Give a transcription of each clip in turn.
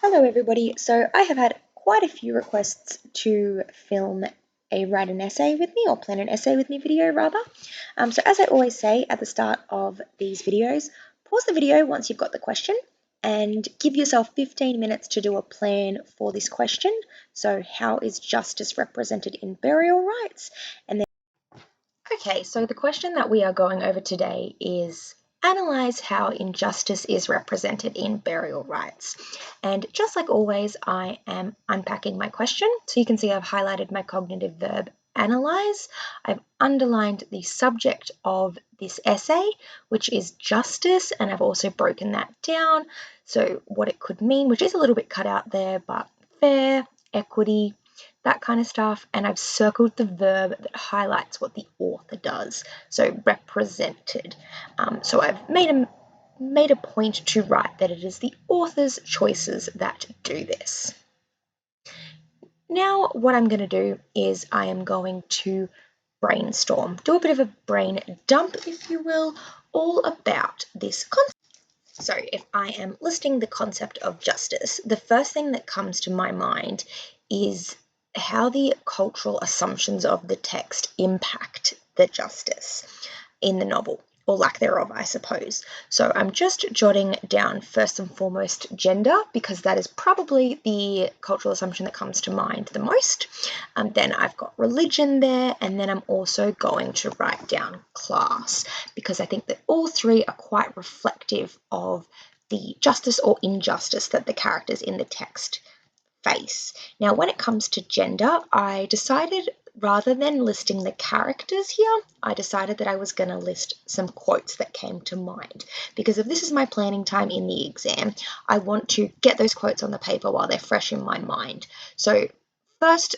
Hello everybody, so I have had quite a few requests to film a write an essay with me, or plan an essay with me video rather. So as I always say at the start of these videos, pause the video once you've got the question and give yourself 15 minutes to do a plan for this question. So how is justice represented in burial rites? Okay, so the question that we are going over today is analyze how injustice is represented in burial rites. And just like always, I am unpacking my question. So you can see I've highlighted my cognitive verb analyze. I've underlined the subject of this essay, which is justice, and I've also broken that down. So what it could mean, which is a little bit cut out there, but fair, equity, that kind of stuff, and I've circled the verb that highlights what the author does, so represented. So I've made a point to write that it is the author's choices that do this. Now what I'm going to do is I am going to brainstorm, do a bit of a brain dump, if you will, all about this concept. So if I am listing the concept of justice, the first thing that comes to my mind is how the cultural assumptions of the text impact the justice in the novel, or lack thereof, I suppose. So I'm just jotting down first and foremost gender, because that is probably the cultural assumption that comes to mind the most. Then I've got religion there, and then I'm also going to write down class, because I think that all three are quite reflective of the justice or injustice that the characters in the text face. Now, when it comes to gender, I decided rather than listing the characters here, I decided that I was going to list some quotes that came to mind. Because if this is my planning time in the exam, I want to get those quotes on the paper while they're fresh in my mind. So, first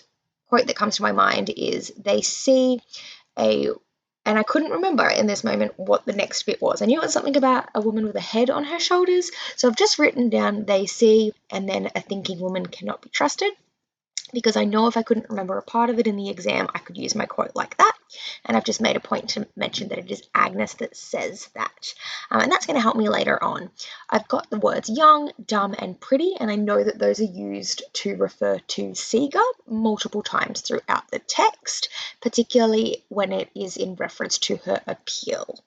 quote that comes to my mind is they see and I couldn't remember in this moment what the next bit was. I knew it was something about a woman with a head on her shoulders. So I've just written down they see, and then a thinking woman cannot be trusted, because I know if I couldn't remember a part of it in the exam, I could use my quote like that. And I've just made a point to mention that it is Agnes that says that. And that's going to help me later on. I've got the words young, dumb, and pretty, and I know that those are used to refer to Seeger multiple times throughout the text, particularly when it is in reference to her appeal.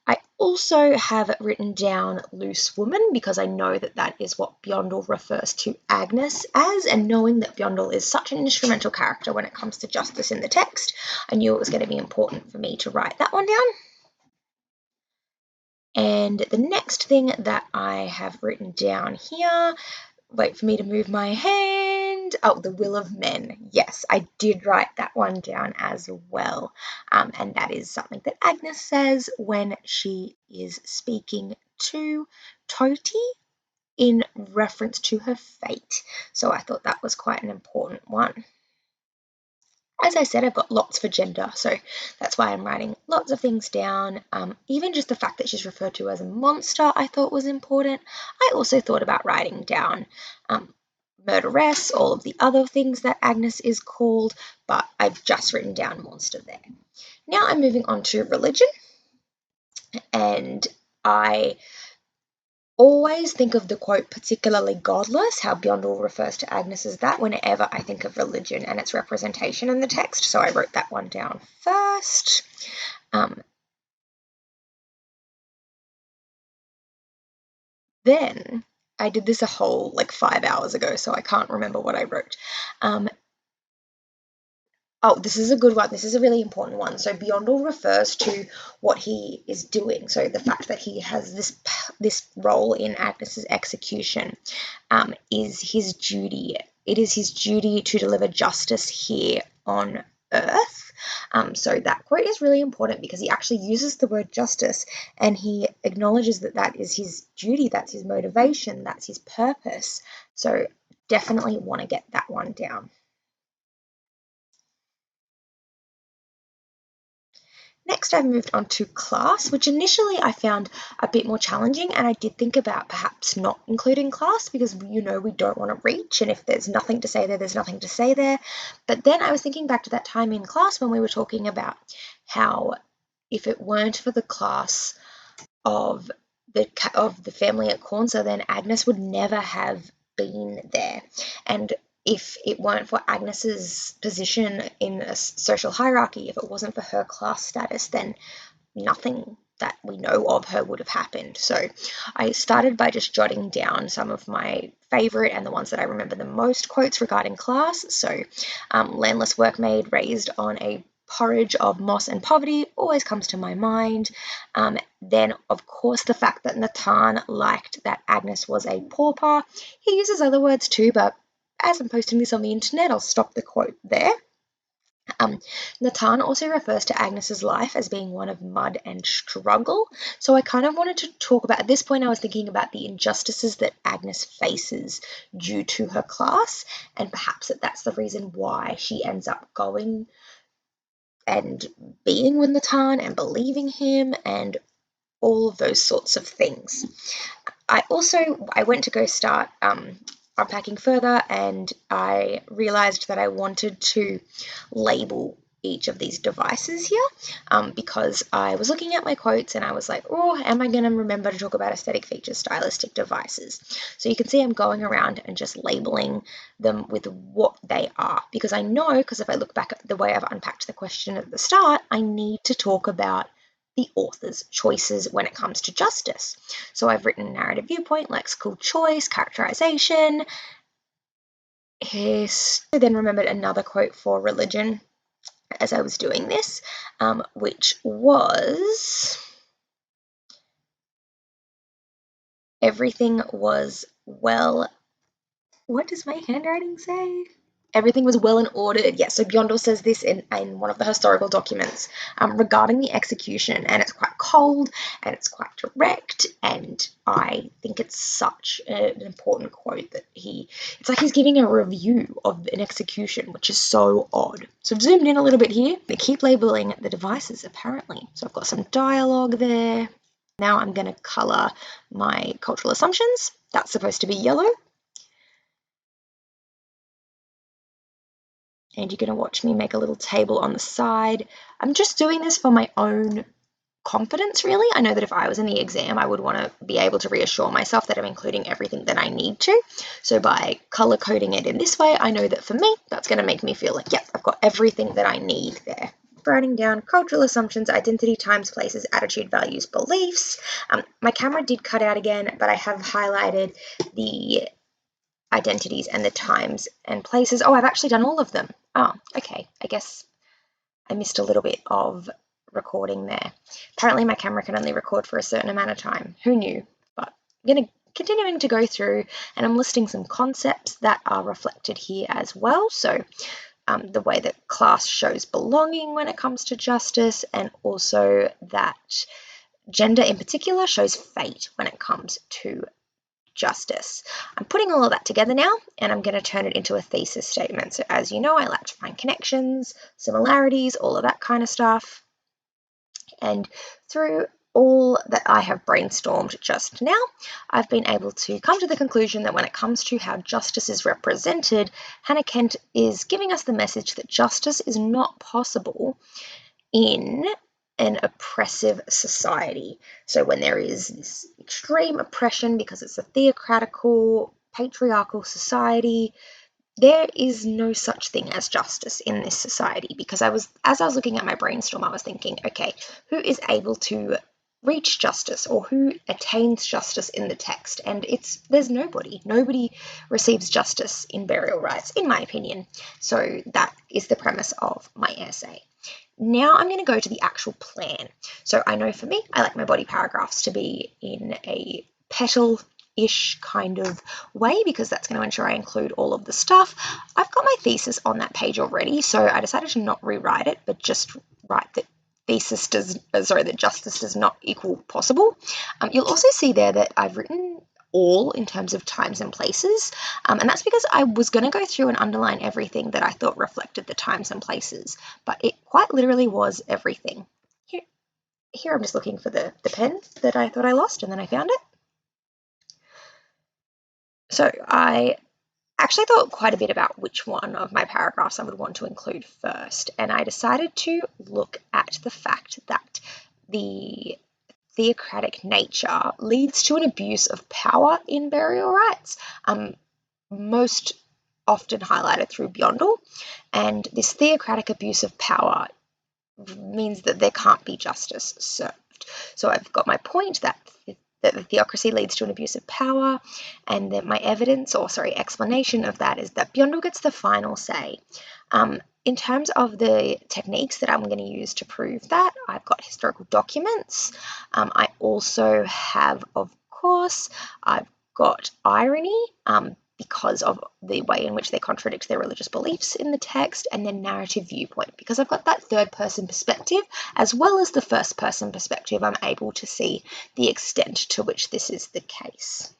I also have written down loose woman, because I know that that is what Bjondel refers to Agnes as, and knowing that Bjondel is such an instrumental character when it comes to justice in the text, I knew it was going to be important for me to write that one down. And the next thing that I have written down here, wait for me to move my hand. Oh, the will of men. Yes, I did write that one down as well. And that is something that Agnes says when she is speaking to Toti in reference to her fate. So I thought that was quite an important one. As I said, I've got lots for gender, so that's why I'm writing lots of things down. Even just the fact that she's referred to as a monster I thought was important. I also thought about writing down murderess, all of the other things that Agnes is called, but I've just written down monster there. Now I'm moving on to religion, and I always think of the quote particularly godless, how Bjondel refers to Agnes as that whenever I think of religion and its representation in the text, so I wrote that one down first. Then I did this a whole 5 hours ago, so I can't remember what I wrote. Oh, this is a good one. This is a really important one. So Bjondel refers to what he is doing. So the fact that he has this role in Agnes's execution is his duty. It is his duty to deliver justice here on Earth. So that quote is really important because he actually uses the word justice, and he acknowledges that that is his duty, that's his motivation, that's his purpose. So definitely want to get that one down. Next, I've moved on to class, which initially I found a bit more challenging, and I did think about perhaps not including class because, we don't want to reach, and if there's nothing to say there, there's nothing to say there. But then I was thinking back to that time in class when we were talking about how if it weren't for the class of the family at Cornsa, then Agnes would never have been there. And if it weren't for Agnes's position in a social hierarchy, if it wasn't for her class status, then nothing that we know of her would have happened. So I started by just jotting down some of my favorite and the ones that I remember the most quotes regarding class. So landless workmaid raised on a porridge of moss and poverty always comes to my mind. Then, of course, the fact that Nathan liked that Agnes was a pauper. He uses other words too, but as I'm posting this on the internet, I'll stop the quote there. Nathan also refers to Agnes's life as being one of mud and struggle. So I kind of wanted to talk about, at this point I was thinking about the injustices that Agnes faces due to her class, and perhaps that's the reason why she ends up going and being with Nathan and believing him and all of those sorts of things. I went to go start unpacking further, and I realized that I wanted to label each of these devices here because I was looking at my quotes and I was like, oh, am I going to remember to talk about aesthetic features, stylistic devices? So you can see I'm going around and just labeling them with what they are, because I know, because if I look back at the way I've unpacked the question at the start, I need to talk about the author's choices when it comes to justice. So I've written narrative viewpoint, lexical choice, characterization. I then remembered another quote for religion as I was doing this, which was, everything was well, what does my handwriting say? Everything was well and ordered. Yes, so Bjondor says this in one of the historical documents regarding the execution, and it's quite cold and it's quite direct, and I think it's such an important quote that it's like he's giving a review of an execution, which is so odd. So I've zoomed in a little bit here. They keep labeling the devices, apparently. So I've got some dialogue there. Now I'm going to colour my cultural assumptions. That's supposed to be yellow. And you're going to watch me make a little table on the side. I'm just doing this for my own confidence, really. I know that if I was in the exam, I would want to be able to reassure myself that I'm including everything that I need to. So by color coding it in this way, I know that for me, that's going to make me feel like, yep, I've got everything that I need there. Writing down cultural assumptions, identity, times, places, attitude, values, beliefs. My camera did cut out again, but I have highlighted the identities and the times and places. Oh, I've actually done all of them. Oh, okay. I guess I missed a little bit of recording there. Apparently my camera can only record for a certain amount of time. Who knew? But I'm continuing to go through, and I'm listing some concepts that are reflected here as well. So the way that class shows belonging when it comes to justice, and also that gender in particular shows fate when it comes to justice. I'm putting all of that together now, and I'm going to turn it into a thesis statement. So as you know, I like to find connections, similarities, all of that kind of stuff. And through all that I have brainstormed just now, I've been able to come to the conclusion that when it comes to how justice is represented, Hannah Kent is giving us the message that justice is not possible in an oppressive society. So when there is this extreme oppression because it's a theocratical, patriarchal society, there is no such thing as justice in this society. Because as I was looking at my brainstorm, I was thinking, okay, who is able to reach justice, or who attains justice in the text? And there's nobody. Nobody receives justice in burial rites, in my opinion. So that is the premise of my essay. Now I'm going to go to the actual plan. So I know for me, I like my body paragraphs to be in a petal-ish kind of way, because that's going to ensure I include all of the stuff. I've got my thesis on that page already, so I decided to not rewrite it, but just write that that justice does not equal possible. You'll also see there that I've written all in terms of times and places, and that's because I was going to go through and underline everything that I thought reflected the times and places, but it quite literally was everything. Here I'm just looking for the pen that I thought I lost, and then I found it. So I actually thought quite a bit about which one of my paragraphs I would want to include first, and I decided to look at the fact that the theocratic nature leads to an abuse of power in burial rites. most often highlighted through Beyondel, and this theocratic abuse of power means that there can't be justice served. So I've got my point that the theocracy leads to an abuse of power, and that my explanation of that is that Beyondel gets the final say. In terms of the techniques that I'm going to use to prove that, I've got historical documents. I also have, of course, I've got irony, because of the way in which they contradict their religious beliefs in the text, and then narrative viewpoint, because I've got that third-person perspective as well as the first-person perspective. I'm able to see the extent to which this is the case.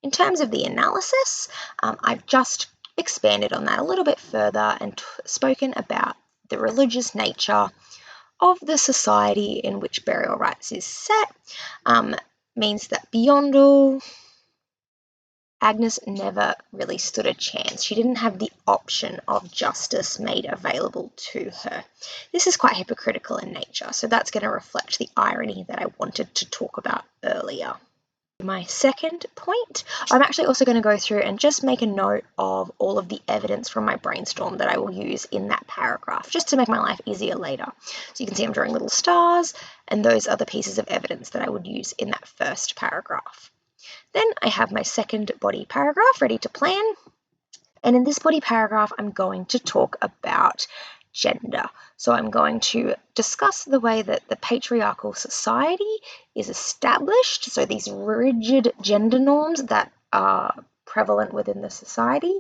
In terms of the analysis, I've just expanded on that a little bit further and spoken about the religious nature of the society in which burial rites is set. Means that Beyondel, Agnes never really stood a chance. She didn't have the option of justice made available to her. This is quite hypocritical in nature, so that's going to reflect the irony that I wanted to talk about earlier. My second point, I'm actually also going to go through and just make a note of all of the evidence from my brainstorm that I will use in that paragraph, just to make my life easier later. So you can see I'm drawing little stars, and those are the pieces of evidence that I would use in that first paragraph. Then I have my second body paragraph ready to plan. And in this body paragraph, I'm going to talk about gender. So I'm going to discuss the way that the patriarchal society is established. So these rigid gender norms that are prevalent within the society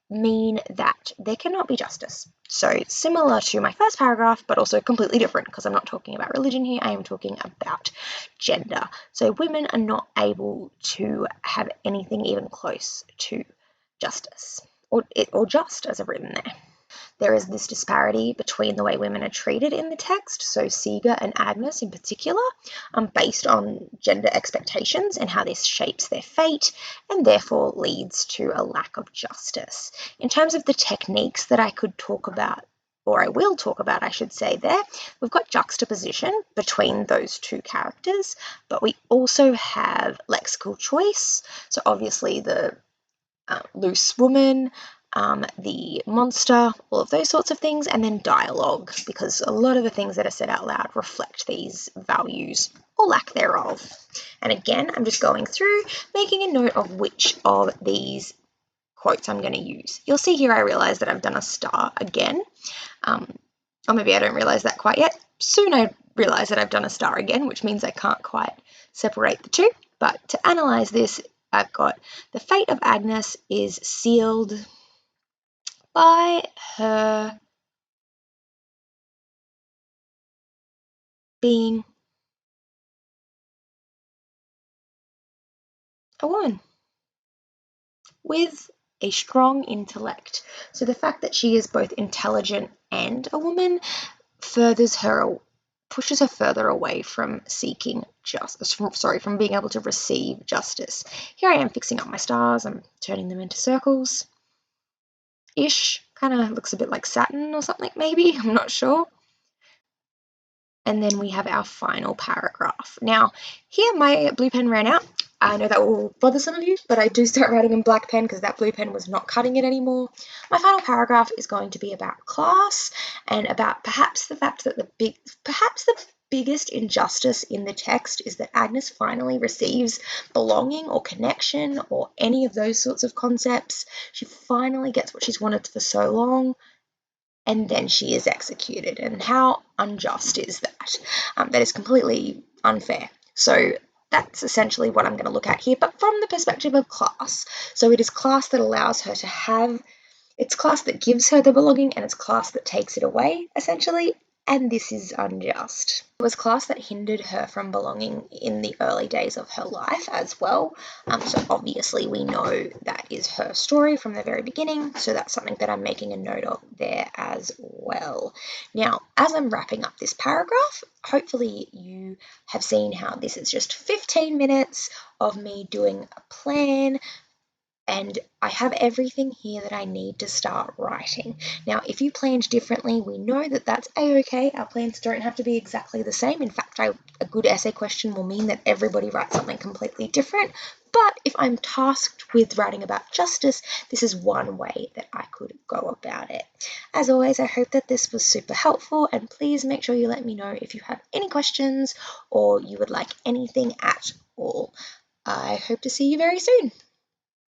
mean that there cannot be justice. So similar to my first paragraph, but also completely different, because I'm not talking about religion here, I am talking about gender. So women are not able to have anything even close to justice, or just as written there. There is this disparity between the way women are treated in the text, so Seega and Agnes in particular, based on gender expectations and how this shapes their fate and therefore leads to a lack of justice. In terms of the techniques that I could talk about, or I will talk about, I should say there, we've got juxtaposition between those two characters, but we also have lexical choice, so obviously the loose woman, the monster, all of those sorts of things, and then dialogue, because a lot of the things that are said out loud reflect these values or lack thereof. And again, I'm just going through, making a note of which of these quotes I'm going to use. You'll see here I realize that I've done a star again, or maybe I don't realize that quite yet. Soon I realize that I've done a star again, which means I can't quite separate the two. But to analyze this, I've got the fate of Agnes is sealed by her being a woman with a strong intellect. So the fact that she is both intelligent and a woman pushes her further away from seeking justice, from being able to receive justice. Here I am fixing up my stars, I'm turning them into circles. Ish, kind of looks a bit like Saturn or something maybe, I'm not sure. And then we have our final paragraph. Now, here my blue pen ran out. I know that will bother some of you, but I do start writing in black pen because that blue pen was not cutting it anymore. My final paragraph is going to be about class and about perhaps the fact that the biggest injustice in the text is that Agnes finally receives belonging or connection or any of those sorts of concepts. She finally gets what she's wanted for so long, and then she is executed. And how unjust is that? That is completely unfair. So that's essentially what I'm going to look at here, but from the perspective of class. So it is class that allows her to have, it's class that gives her the belonging, and it's class that takes it away, essentially, and this is unjust. It was class that hindered her from belonging in the early days of her life as well. So obviously we know that is her story from the very beginning, so that's something that I'm making a note of there as well. Now, as I'm wrapping up this paragraph, hopefully you have seen how this is just 15 minutes of me doing a plan, and I have everything here that I need to start writing. Now, if you planned differently, we know that that's a-okay. Our plans don't have to be exactly the same. In fact, a good essay question will mean that everybody writes something completely different. But if I'm tasked with writing about justice, this is one way that I could go about it. As always, I hope that this was super helpful, and please make sure you let me know if you have any questions or you would like anything at all. I hope to see you very soon.